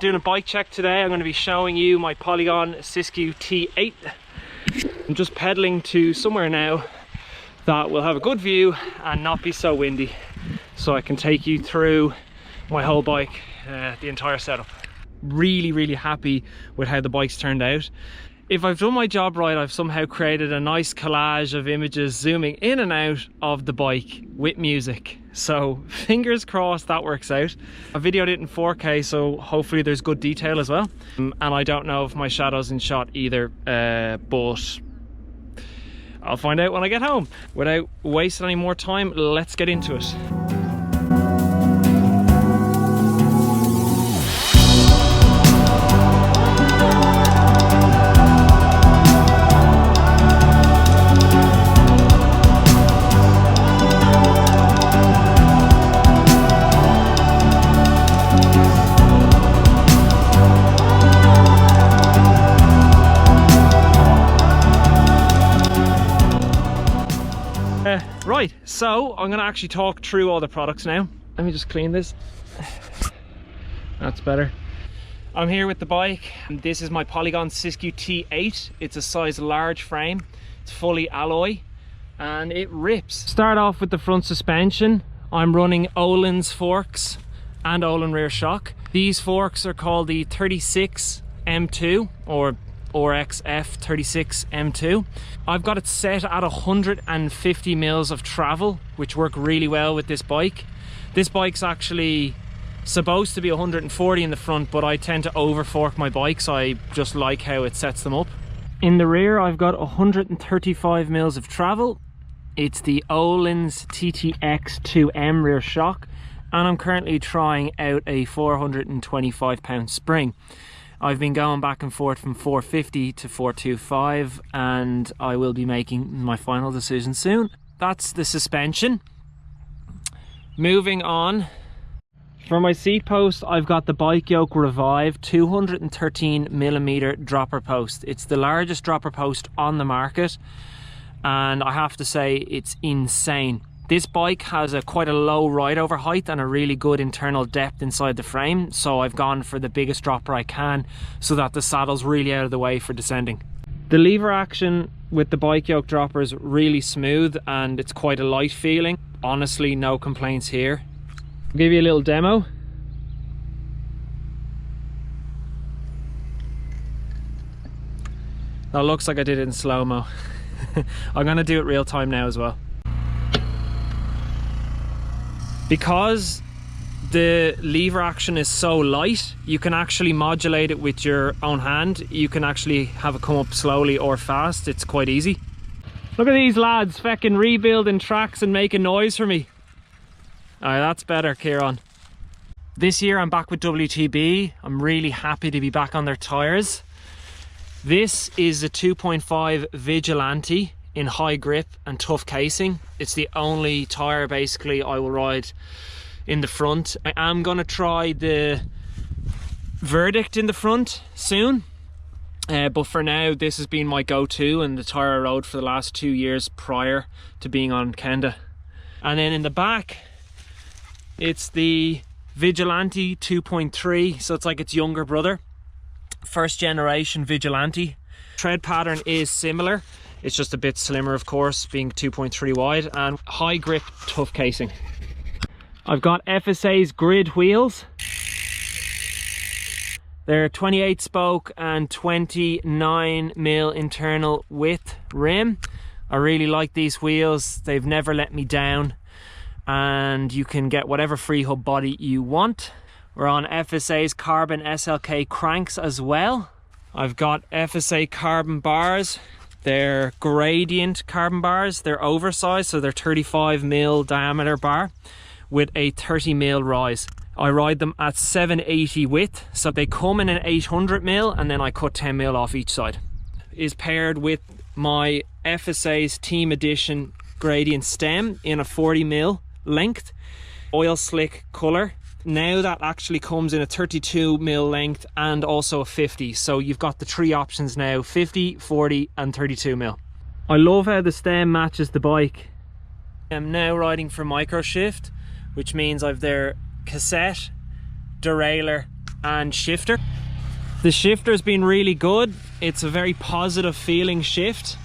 Doing a bike check today. I'm going to be showing you my Polygon Siskiu T8. I'm just pedaling to somewhere now that will have a good view and not be so windy, so I can take you through my whole bike, the entire setup. Really happy with how the bike's turned out. If I've done my job right, I've somehow created a nice collage of images zooming in and out of the bike with music. So fingers crossed that works out. I videoed it in 4K, so hopefully there's good detail as well. And I don't know if my shadow's in shot either, but I'll find out when I get home. Without wasting any more time, let's get into it. Right, so I'm going to actually talk through all the products now. Let me just clean this. That's better. I'm here with the bike, and this is my Polygon Siskiu T8. It's a size large frame, it's fully alloy, and it rips. Start off with the front suspension. I'm running Öhlins forks and Öhlins rear shock. These forks are called the 36 M2 or XF 36 M2. I've got it set at 150 mils of travel, which work really well with this bike. This bike's actually supposed to be 140 in the front, but I tend to over fork my bikes. I just like how it sets them up. In the rear, I've got 135 mils of travel. It's the Öhlins TTX2M rear shock, and I'm currently trying out a 425 pound spring. I've been going back and forth from 450 to 425, and I will be making my final decision soon. That's the suspension. Moving on, for my seat post, I've got the Bike Yoke Revive 213mm dropper post. It's the largest dropper post on the market, and I have to say it's insane. This bike has quite a low ride over height and a really good internal depth inside the frame, so I've gone for the biggest dropper I can so that the saddle's really out of the way for descending. The lever action with the Bike Yoke dropper is really smooth and it's quite a light feeling. Honestly, no complaints here. I'll give you a little demo. That looks like I did it in slow-mo. I'm going to do it real time now as well. Because the lever action is so light, you can actually modulate it with your own hand. You can actually have it come up slowly or fast. It's quite easy. Look at these lads feckin' rebuilding tracks and making noise for me. Alright, that's better, Kieran. This year I'm back with WTB. I'm really happy to be back on their tyres. This is a 2.5 Vigilante in high grip and tough casing. It's the only tyre basically I will ride in the front. I am going to try the Verdict in the front soon, but for now this has been my go-to and the tyre I rode for the last 2 years prior to being on Kenda. And then in the back it's the Vigilante 2.3, so it's like its younger brother, first generation Vigilante. Tread pattern is similar. It's just a bit slimmer, of course, being 2.3 wide, and high grip, tough casing. I've got FSA's grid wheels. They're 28 spoke and 29mm internal width rim. I really like these wheels. They've never let me down, and you can get whatever free hub body you want. We're on FSA's carbon SLK cranks as well. I've got FSA carbon bars. They're gradient carbon bars. They're oversized, so they're 35mm diameter bar with a 30mm rise. I ride them at 780 width, so they come in an 800mm and then I cut 10mm off each side. Is paired with my FSA's Team Edition gradient stem in a 40mm length, oil slick colour. Now that actually comes in a 32mm length and also a 50, so you've got the three options now: 50, 40 and 32mm. I love how the stem matches the bike. I'm now riding for micro shift, which means I've their cassette, derailleur and shifter. The shifter's been really good. It's a very positive feeling shift.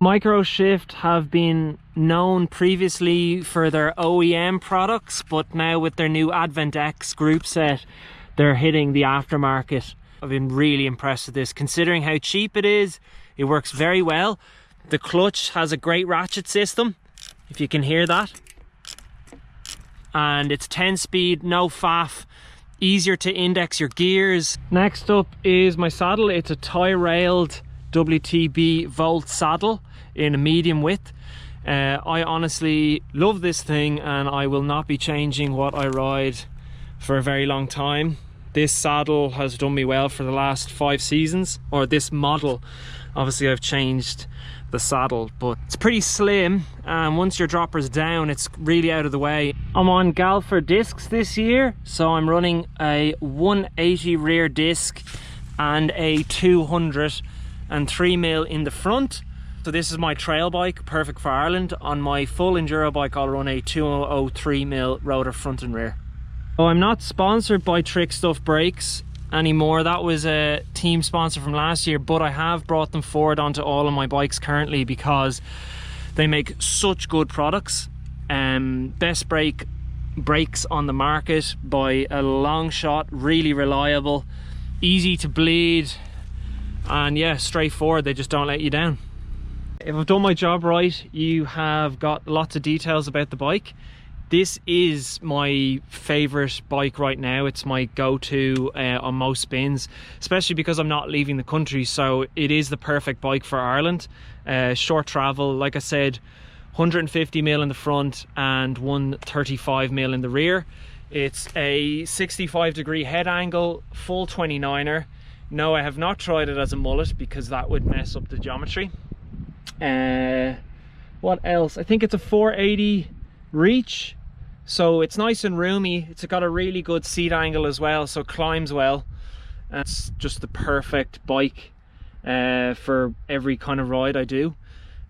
Micro Shift have been known previously for their OEM products, but now with their new Advent X group set, they're hitting the aftermarket. I've been really impressed with this. Considering how cheap it is, it works very well. The clutch has a great ratchet system, if you can hear that. And it's 10 speed, no faff, easier to index your gears. Next up is my saddle. It's a tie-railed WTB Volt saddle in a medium width. I honestly love this thing, and I will not be changing what I ride for a very long time. This saddle has done me well for the last 5 seasons, or this model. Obviously I've changed the saddle, but it's pretty slim, and once your dropper's down, it's really out of the way. I'm on Galfer discs this year, so I'm running a 180 rear disc and a 203mm in the front. So this is my trail bike, perfect for Ireland. On my full enduro bike, I'll run a 203mm rotor front and rear. Oh, I'm not sponsored by Trick Stuff Brakes anymore. That was a team sponsor from last year, but I have brought them forward onto all of my bikes currently because they make such good products. Best brakes on the market by a long shot, really reliable, easy to bleed, and yeah, straightforward. They just don't let you down. If I've done my job right, you have got lots of details about the bike. This is my favorite bike right now. It's my go-to on most spins, especially because I'm not leaving the country, so it is the perfect bike for Ireland. Short travel, like I said, 150mm in the front and 135mm in the rear. It's a 65-degree head angle, full 29er. No, I have not tried it as a mullet because that would mess up the geometry. What else? I think it's a 480 reach, so it's nice and roomy. It's got a really good seat angle as well, so it climbs well. It's just the perfect bike for every kind of ride I do.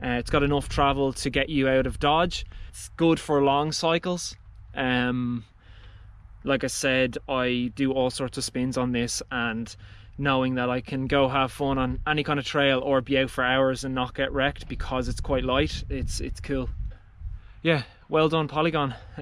It's got enough travel to get you out of Dodge. It's good for long cycles. Like I said, I do all sorts of spins on this, and knowing that I can go have fun on any kind of trail or be out for hours and not get wrecked because it's quite light, it's cool. Yeah, well done Polygon.